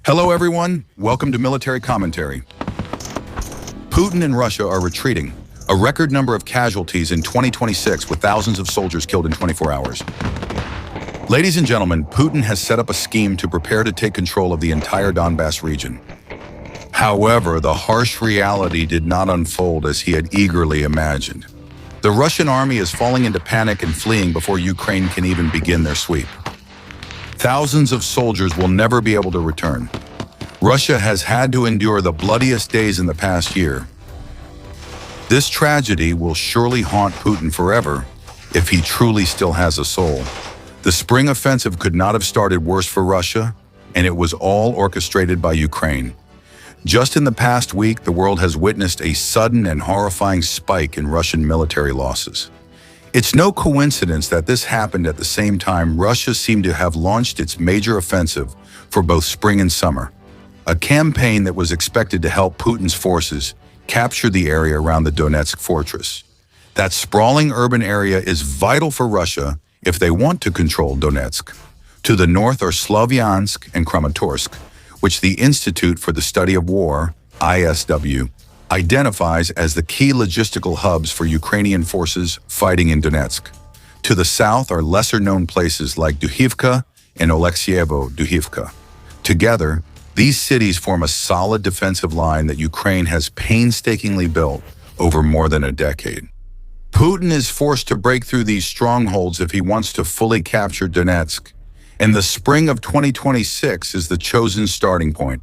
Hello everyone, welcome to Military Commentary. Putin and Russia are retreating, a record number of casualties in 2026 with thousands of soldiers killed in 24 hours. Ladies and gentlemen, Putin has set up a scheme to prepare to take control of the entire Donbas region. However, the harsh reality did not unfold as he had eagerly imagined. The Russian army is falling into panic and fleeing before Ukraine can even begin their sweep. Thousands of soldiers will never be able to return. Russia has had to endure the bloodiest days in the past year. This tragedy will surely haunt Putin forever if he truly still has a soul. The spring offensive could not have started worse for Russia, and it was all orchestrated by Ukraine. Just in the past week, the world has witnessed a sudden and horrifying spike in Russian military losses. It's no coincidence that this happened at the same time Russia seemed to have launched its major offensive for both spring and summer, a campaign that was expected to help Putin's forces capture the area around the Donetsk fortress. That sprawling urban area is vital for Russia if they want to control Donetsk. To the north are Slavyansk and Kramatorsk, which the Institute for the Study of War, ISW, identifies as the key logistical hubs for Ukrainian forces fighting in Donetsk. To the south are lesser-known places like Duhivka and Oleksievo-Duhivka. Together, these cities form a solid defensive line that Ukraine has painstakingly built over more than a decade. Putin is forced to break through these strongholds if he wants to fully capture Donetsk, and the spring of 2026 is the chosen starting point.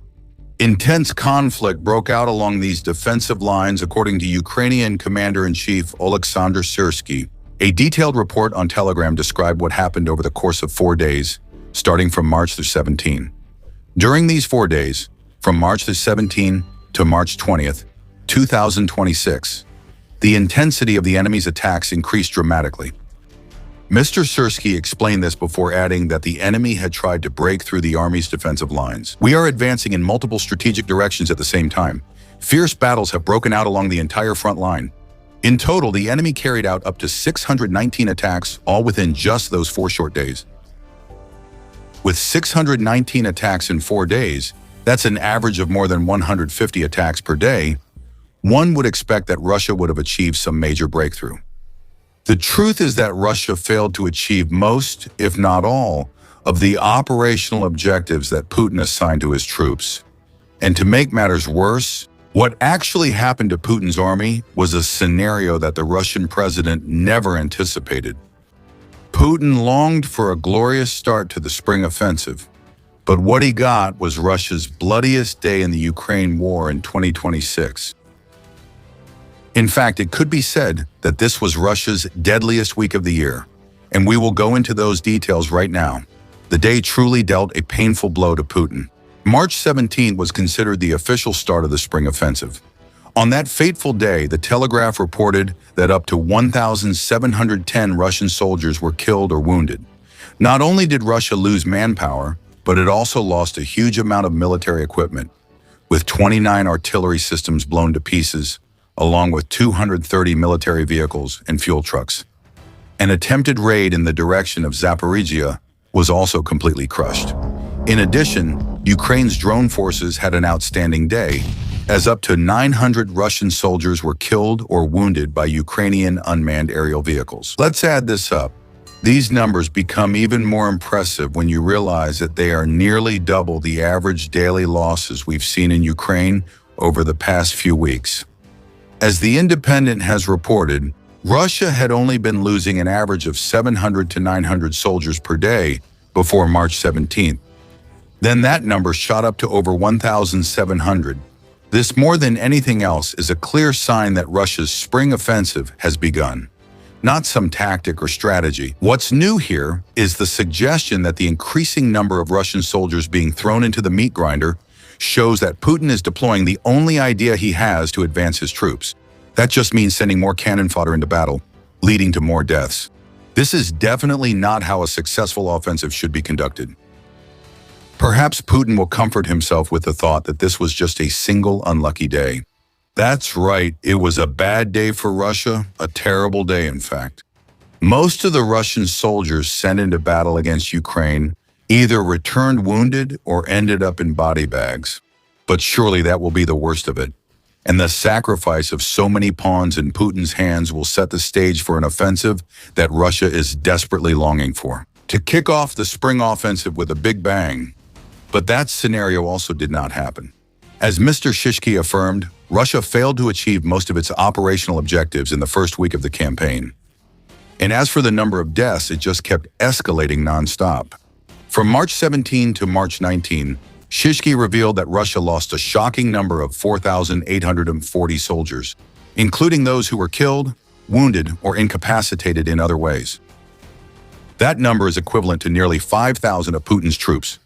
Intense conflict broke out along these defensive lines, according to Ukrainian Commander-in-Chief Oleksandr Syrsky. A detailed report on Telegram described what happened over the course of 4 days, starting from March 17. During these 4 days, from March 17 to March 20th, 2026, the intensity of the enemy's attacks increased dramatically. Mr. Syrsky explained this before adding that the enemy had tried to break through the army's defensive lines. We are advancing in multiple strategic directions at the same time. Fierce battles have broken out along the entire front line. In total, the enemy carried out up to 619 attacks, all within just those 4 short days. With 619 attacks in 4 days, that's an average of more than 150 attacks per day. One would expect that Russia would have achieved some major breakthrough. The truth is that Russia failed to achieve most, if not all, of the operational objectives that Putin assigned to his troops. And to make matters worse, what actually happened to Putin's army was a scenario that the Russian president never anticipated. Putin longed for a glorious start to the spring offensive, but what he got was Russia's bloodiest day in the Ukraine war in 2026. In fact, it could be said that this was Russia's deadliest week of the year, and we will go into those details right now. The day truly dealt a painful blow to Putin. March 17 was considered the official start of the spring offensive. On that fateful day, the Telegraph reported that up to 1,710 Russian soldiers were killed or wounded. Not only did Russia lose manpower, but it also lost a huge amount of military equipment, with 29 artillery systems blown to pieces, along with 230 military vehicles and fuel trucks. An attempted raid in the direction of Zaporizhia was also completely crushed. In addition, Ukraine's drone forces had an outstanding day, as up to 900 Russian soldiers were killed or wounded by Ukrainian unmanned aerial vehicles. Let's add this up. These numbers become even more impressive when you realize that they are nearly double the average daily losses we've seen in Ukraine over the past few weeks. As The Independent has reported, Russia had only been losing an average of 700 to 900 soldiers per day before March 17th. Then that number shot up to over 1,700. This, more than anything else, is a clear sign that Russia's spring offensive has begun, not some tactic or strategy. What's new here is the suggestion that the increasing number of Russian soldiers being thrown into the meat grinder shows that Putin is deploying the only idea he has to advance his troops. That just means sending more cannon fodder into battle, leading to more deaths. This is definitely not how a successful offensive should be conducted. Perhaps Putin will comfort himself with the thought that this was just a single unlucky day. That's right, it was a bad day for Russia, a terrible day in fact. Most of the Russian soldiers sent into battle against Ukraine either returned wounded or ended up in body bags. But surely that will be the worst of it. And the sacrifice of so many pawns in Putin's hands will set the stage for an offensive that Russia is desperately longing for. To kick off the spring offensive with a big bang. But that scenario also did not happen. As Mr. Shishki affirmed, Russia failed to achieve most of its operational objectives in the first week of the campaign. And as for the number of deaths, it just kept escalating nonstop. From March 17 to March 19, Shishki revealed that Russia lost a shocking number of 4,840 soldiers, including those who were killed, wounded, or incapacitated in other ways. That number is equivalent to nearly 5,000 of Putin's troops.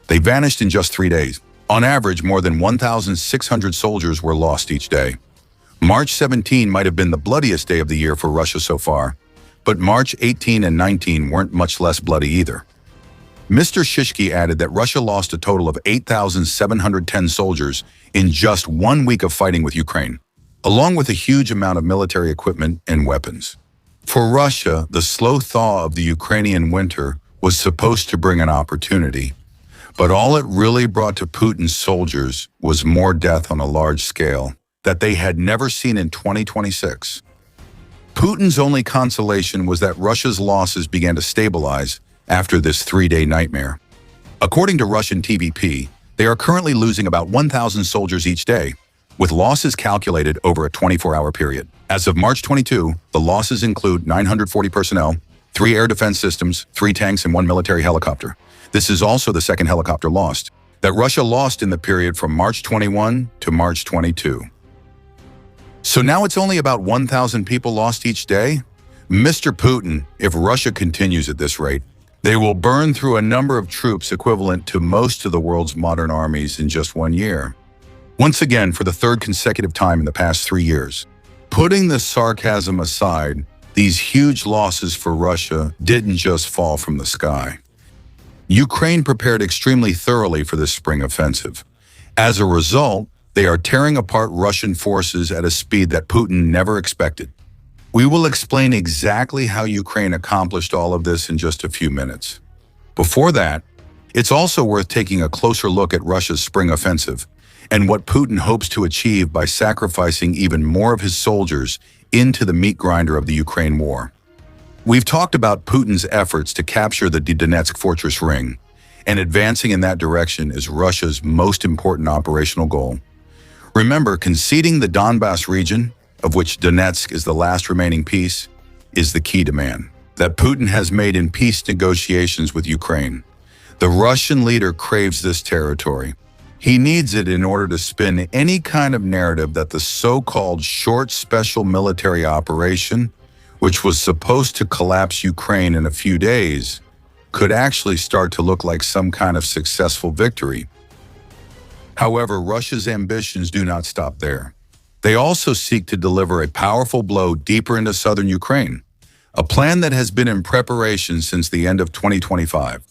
They vanished in just 3 days. On average, more than 1,600 soldiers were lost each day. March 17 might have been the bloodiest day of the year for Russia so far, but March 18 and 19 weren't much less bloody either. Mr. Shishki added that Russia lost a total of 8,710 soldiers in just 1 week of fighting with Ukraine, along with a huge amount of military equipment and weapons. For Russia, the slow thaw of the Ukrainian winter was supposed to bring an opportunity, but all it really brought to Putin's soldiers was more death on a large scale that they had never seen in 2026. Putin's only consolation was that Russia's losses began to stabilize after this 3-day nightmare. According to Russian TVP, they are currently losing about 1,000 soldiers each day, with losses calculated over a 24-hour period. As of March 22, the losses include 940 personnel, 3 air defense systems, 3 tanks, and 1 military helicopter. This is also the second helicopter lost that Russia lost in the period from March 21 to March 22. So now it's only about 1,000 people lost each day? Mr. Putin, if Russia continues at this rate, they will burn through a number of troops equivalent to most of the world's modern armies in just 1 year. Once again, for the third consecutive time in the past 3 years. Putting the sarcasm aside, these huge losses for Russia didn't just fall from the sky. Ukraine prepared extremely thoroughly for this spring offensive. As a result, they are tearing apart Russian forces at a speed that Putin never expected. We will explain exactly how Ukraine accomplished all of this in just a few minutes. Before that, it's also worth taking a closer look at Russia's spring offensive and what Putin hopes to achieve by sacrificing even more of his soldiers into the meat grinder of the Ukraine war. We've talked about Putin's efforts to capture the Donetsk fortress ring, and advancing in that direction is Russia's most important operational goal. Remember, conceding the Donbas region, of which Donetsk is the last remaining piece, is the key demand that Putin has made in peace negotiations with Ukraine. The Russian leader craves this territory. He needs it in order to spin any kind of narrative that the so-called short special military operation, which was supposed to collapse Ukraine in a few days, could actually start to look like some kind of successful victory. However, Russia's ambitions do not stop there. They also seek to deliver a powerful blow deeper into southern Ukraine, a plan that has been in preparation since the end of 2025.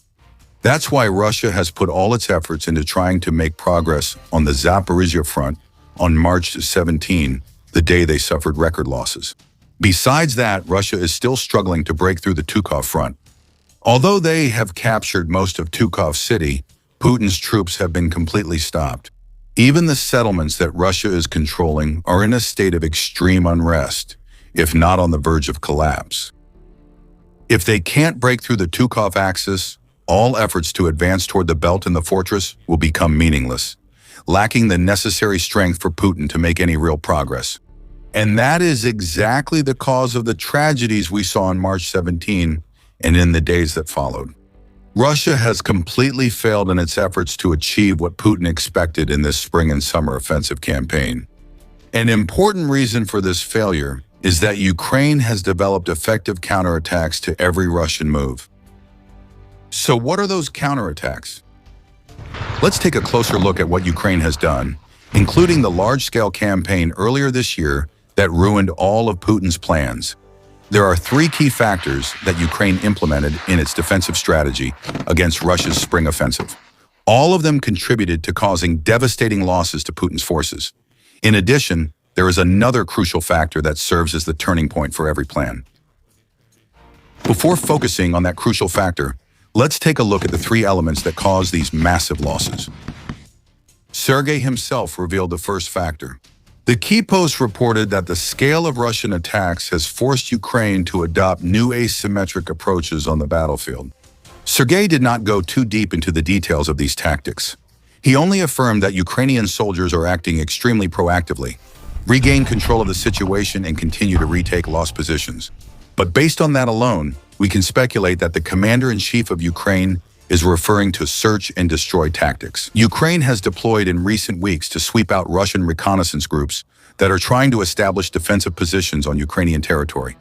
That's why Russia has put all its efforts into trying to make progress on the Zaporizhzhia front on March 17, the day they suffered record losses. Besides that, Russia is still struggling to break through the Tukov front. Although they have captured most of Tukov city, Putin's troops have been completely stopped. Even the settlements that Russia is controlling are in a state of extreme unrest, if not on the verge of collapse. If they can't break through the Tukov axis, all efforts to advance toward the belt and the fortress will become meaningless, lacking the necessary strength for Putin to make any real progress. And that is exactly the cause of the tragedies we saw on March 17 and in the days that followed. Russia has completely failed in its efforts to achieve what Putin expected in this spring and summer offensive campaign. An important reason for this failure is that Ukraine has developed effective counterattacks to every Russian move. So what are those counterattacks? Let's take a closer look at what Ukraine has done, including the large-scale campaign earlier this year that ruined all of Putin's plans. There are 3 key factors that Ukraine implemented in its defensive strategy against Russia's spring offensive. All of them contributed to causing devastating losses to Putin's forces. In addition, there is another crucial factor that serves as the turning point for every plan. Before focusing on that crucial factor, Let's take a look at the three elements that cause these massive losses. Sergei himself revealed the first factor. The Key Post reported that the scale of Russian attacks has forced Ukraine to adopt new asymmetric approaches on the battlefield. Sergei did not go too deep into the details of these tactics. He only affirmed that Ukrainian soldiers are acting extremely proactively, regain control of the situation and continue to retake lost positions. But based on that alone, we can speculate that the commander-in-chief of Ukraine is referring to search and destroy tactics. Ukraine has deployed in recent weeks to sweep out Russian reconnaissance groups that are trying to establish defensive positions on Ukrainian territory.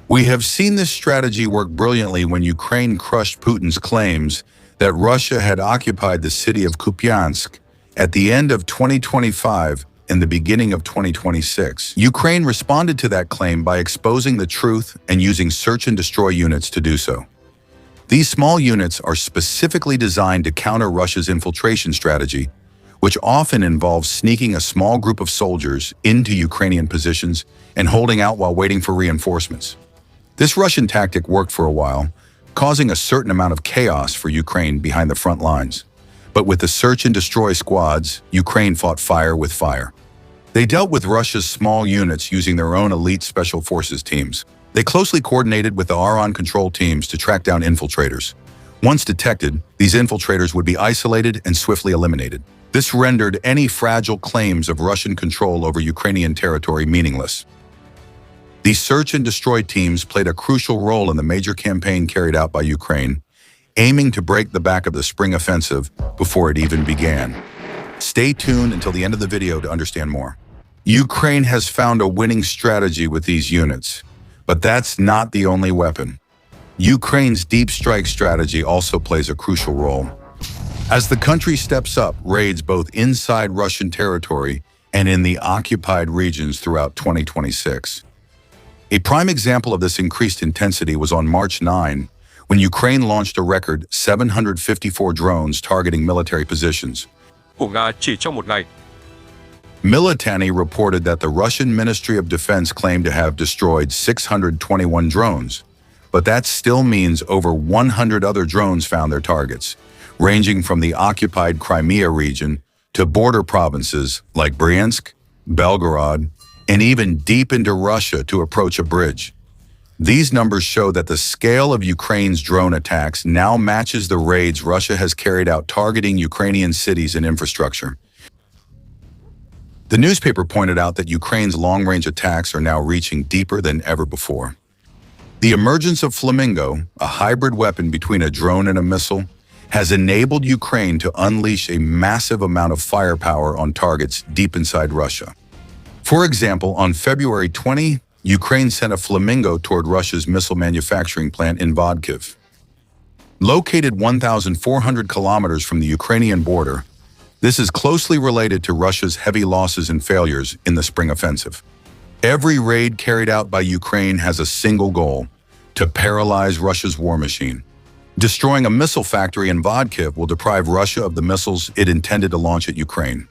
We have seen this strategy work brilliantly when Ukraine crushed Putin's claims that Russia had occupied the city of Kupiansk at the end of 2025 and the beginning of 2026. Ukraine responded to that claim by exposing the truth and using search and destroy units to do so. These small units are specifically designed to counter Russia's infiltration strategy, which often involves sneaking a small group of soldiers into Ukrainian positions and holding out while waiting for reinforcements. This Russian tactic worked for a while, causing a certain amount of chaos for Ukraine behind the front lines. But with the search and destroy squads, Ukraine fought fire with fire. They dealt with Russia's small units using their own elite special forces teams. They closely coordinated with the Aron control teams to track down infiltrators. Once detected, these infiltrators would be isolated and swiftly eliminated. This rendered any fragile claims of Russian control over Ukrainian territory meaningless. These search and destroy teams played a crucial role in the major campaign carried out by Ukraine, aiming to break the back of the spring offensive before it even began. Stay tuned until the end of the video to understand more. Ukraine has found a winning strategy with these units, but that's not the only weapon. Ukraine's deep strike strategy also plays a crucial role. As the country steps up raids both inside Russian territory and in the occupied regions throughout 2026. A prime example of this increased intensity was on March 9, when Ukraine launched a record 754 drones targeting military positions. Militani reported that the Russian Ministry of Defense claimed to have destroyed 621 drones, but that still means over 100 other drones found their targets, ranging from the occupied Crimea region to border provinces like Bryansk, Belgorod, and even deep into Russia to approach a bridge. These numbers show that the scale of Ukraine's drone attacks now matches the raids Russia has carried out targeting Ukrainian cities and infrastructure. The newspaper pointed out that Ukraine's long-range attacks are now reaching deeper than ever before. The emergence of Flamingo, a hybrid weapon between a drone and a missile, has enabled Ukraine to unleash a massive amount of firepower on targets deep inside Russia. For example, on February 20, Ukraine sent a Flamingo toward Russia's missile manufacturing plant in Vodkiv. Located 1,400 kilometers from the Ukrainian border, this is closely related to Russia's heavy losses and failures in the spring offensive. Every raid carried out by Ukraine has a single goal: to paralyze Russia's war machine. Destroying a missile factory in Vodkiv will deprive Russia of the missiles it intended to launch at Ukraine.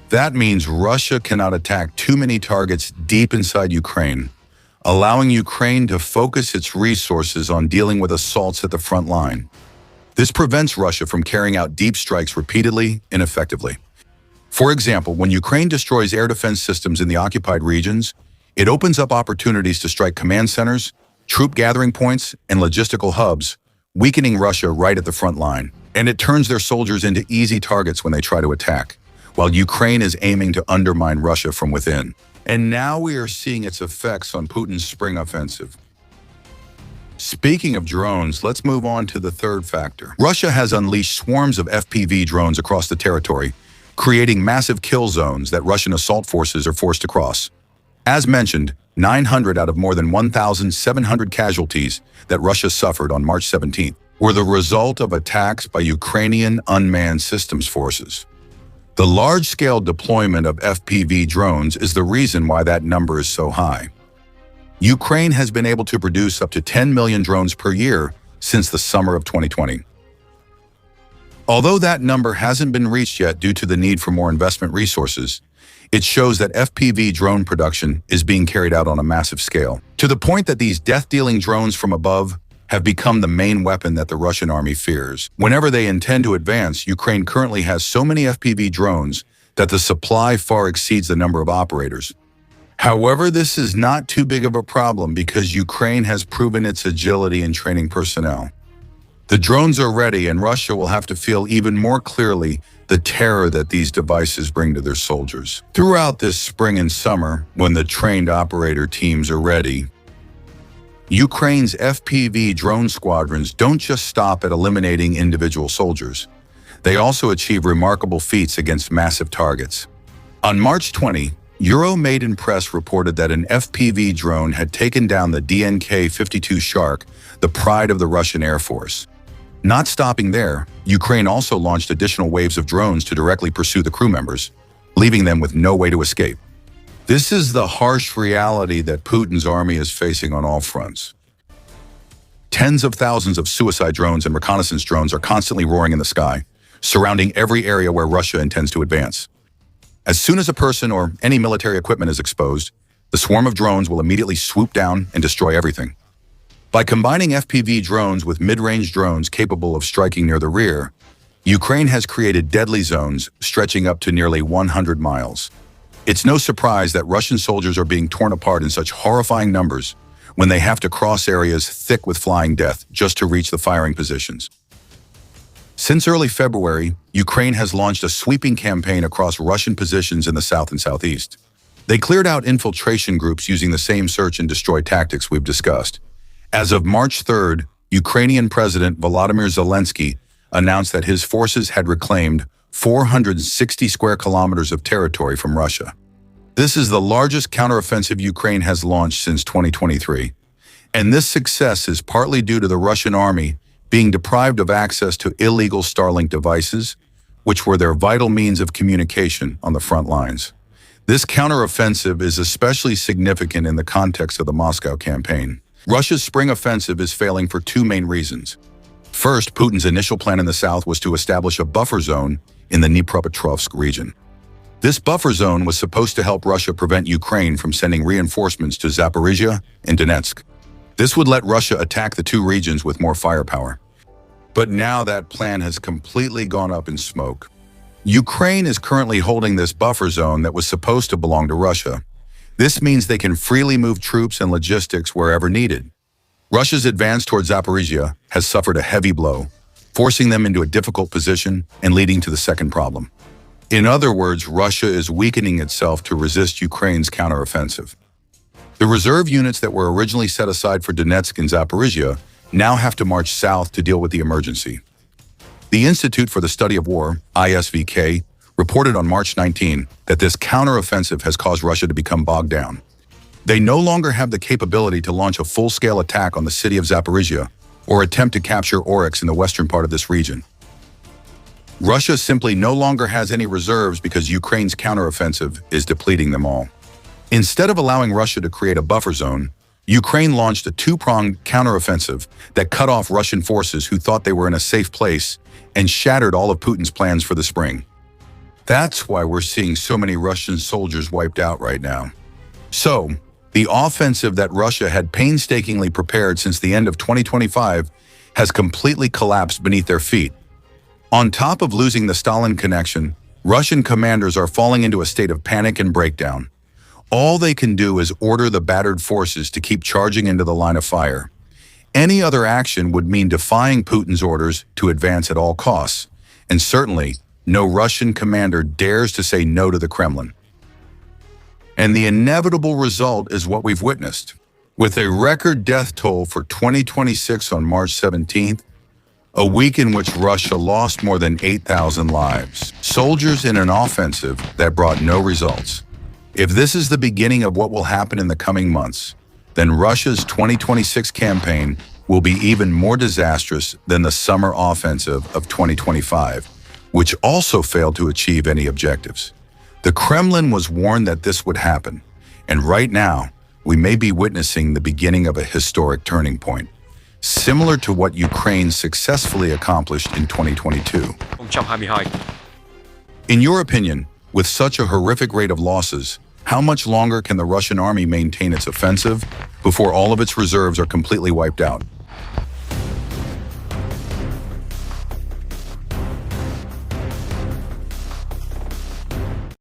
That means Russia cannot attack too many targets deep inside Ukraine, allowing Ukraine to focus its resources on dealing with assaults at the front line. This prevents Russia from carrying out deep strikes repeatedly and effectively. For example, when Ukraine destroys air defense systems in the occupied regions, it opens up opportunities to strike command centers, troop gathering points, and logistical hubs, weakening Russia right at the front line. And it turns their soldiers into easy targets when they try to attack, while Ukraine is aiming to undermine Russia from within. And now we are seeing its effects on Putin's spring offensive. Speaking of drones, let's move on to the third factor. Russia has unleashed swarms of FPV drones across the territory, creating massive kill zones that Russian assault forces are forced to cross. As mentioned, 900 out of more than 1,700 casualties that Russia suffered on March 17th were the result of attacks by Ukrainian unmanned systems forces. The large-scale deployment of FPV drones is the reason why that number is so high. Ukraine has been able to produce up to 10 million drones per year since the summer of 2020. Although that number hasn't been reached yet due to the need for more investment resources, it shows that FPV drone production is being carried out on a massive scale, to the point that these death-dealing drones from above have become the main weapon that the Russian army fears. Whenever they intend to advance, Ukraine currently has so many FPV drones that the supply far exceeds the number of operators. However, this is not too big of a problem because Ukraine has proven its agility in training personnel. The drones are ready, and Russia will have to feel even more clearly the terror that these devices bring to their soldiers. Throughout this spring and summer, when the trained operator teams are ready, Ukraine's FPV drone squadrons don't just stop at eliminating individual soldiers. They also achieve remarkable feats against massive targets. On March 20, Euromaidan Press reported that an FPV drone had taken down the DNK-52 Shark, the pride of the Russian Air Force. Not stopping there, Ukraine also launched additional waves of drones to directly pursue the crew members, leaving them with no way to escape. This is the harsh reality that Putin's army is facing on all fronts. Tens of thousands of suicide drones and reconnaissance drones are constantly roaring in the sky, surrounding every area where Russia intends to advance. As soon as a person or any military equipment is exposed, the swarm of drones will immediately swoop down and destroy everything. By combining FPV drones with mid-range drones capable of striking near the rear, Ukraine has created deadly zones stretching up to nearly 100 miles. It's no surprise that Russian soldiers are being torn apart in such horrifying numbers when they have to cross areas thick with flying death just to reach the firing positions. Since early February, Ukraine has launched a sweeping campaign across Russian positions in the south and southeast. They cleared out infiltration groups using the same search and destroy tactics we've discussed. As of March 3rd, Ukrainian President Volodymyr Zelensky announced that his forces had reclaimed 460 square kilometers of territory from Russia. This is the largest counteroffensive Ukraine has launched since 2023, and this success is partly due to the Russian army being deprived of access to illegal Starlink devices, which were their vital means of communication on the front lines. This counteroffensive is especially significant in the context of the Moscow campaign. Russia's spring offensive is failing for two main reasons. First, Putin's initial plan in the south was to establish a buffer zone in the Dnipropetrovsk region. This buffer zone was supposed to help Russia prevent Ukraine from sending reinforcements to Zaporizhia and Donetsk. This would let Russia attack the two regions with more firepower. But now that plan has completely gone up in smoke. Ukraine is currently holding this buffer zone that was supposed to belong to Russia. This means they can freely move troops and logistics wherever needed. Russia's advance towards Zaporizhia has suffered a heavy blow, forcing them into a difficult position and leading to the second problem. In other words, Russia is weakening itself to resist Ukraine's counteroffensive. The reserve units that were originally set aside for Donetsk and Zaporizhia now have to march south to deal with the emergency. The Institute for the Study of War, ISVK, reported on March 19 that this counteroffensive has caused Russia to become bogged down. They no longer have the capability to launch a full-scale attack on the city of Zaporizhia or attempt to capture Oryx in the western part of this region. Russia simply no longer has any reserves because Ukraine's counteroffensive is depleting them all. Instead of allowing Russia to create a buffer zone, Ukraine launched a two-pronged counteroffensive that cut off Russian forces who thought they were in a safe place and shattered all of Putin's plans for the spring. That's why we're seeing so many Russian soldiers wiped out right now. So, the offensive that Russia had painstakingly prepared since the end of 2025 has completely collapsed beneath their feet. On top of losing the Stalin connection, Russian commanders are falling into a state of panic and breakdown. All they can do is order the battered forces to keep charging into the line of fire. Any other action would mean defying Putin's orders to advance at all costs, and certainly no Russian commander dares to say no to the Kremlin. And the inevitable result is what we've witnessed. With a record death toll for 2026 on March 17th, a week in which Russia lost more than 8,000 lives, soldiers in an offensive that brought no results. If this is the beginning of what will happen in the coming months, then Russia's 2026 campaign will be even more disastrous than the summer offensive of 2025, which also failed to achieve any objectives. The Kremlin was warned that this would happen, and right now, we may be witnessing the beginning of a historic turning point, similar to what Ukraine successfully accomplished in 2022. In your opinion, with such a horrific rate of losses, how much longer can the Russian army maintain its offensive before all of its reserves are completely wiped out?